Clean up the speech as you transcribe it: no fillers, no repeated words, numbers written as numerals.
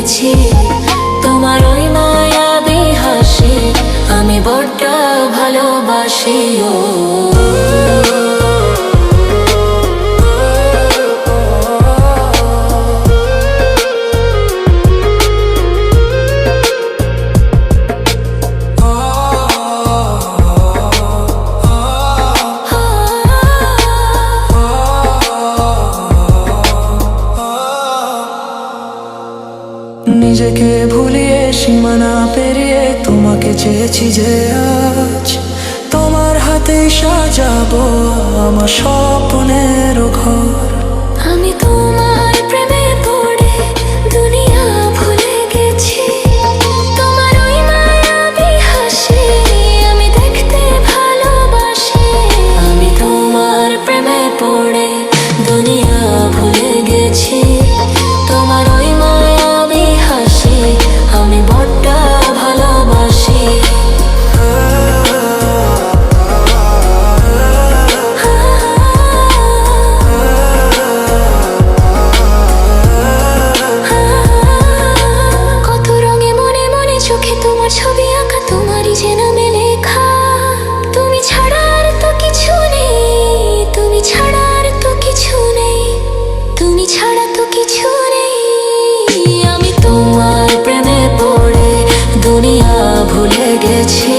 গেছি। তোমার ওই মায়াবী হাসি আমি বড্ড ভালোবাসি। নিজেকে ভুলিয়ে সীমানা পেরিয়ে তোমাকে চেয়েছি যে আজ তোমার হাতে সাজাবো আমার স্বপ্নের ঘর। আমি তোমার প্রেমে পড়ে দুনিয়া ভুলে গেছি। তোমার ওই মায়াবী হাসি আমি দেখতে ভালোবাসি। আমি তোমার প্রেমে পড়ে দুনিয়া ভুলে গেছি। তোমার ওই মায়াবী হাসি আমি বড্ড ভালোবাসি। কত রঙে মনে মনে চোখে তোমার ছবি আঁকা, তোমারই যে নামে লেখা। তুমি ছাড়া আর তো কিছু নেই, তুমি ছাড়া আর তো কিছু নেই, তুমি ছাড়া তো কিছু নেই। আমি তোমার প্রেমে পড়ে দুনিয়া ভুলে গেছি।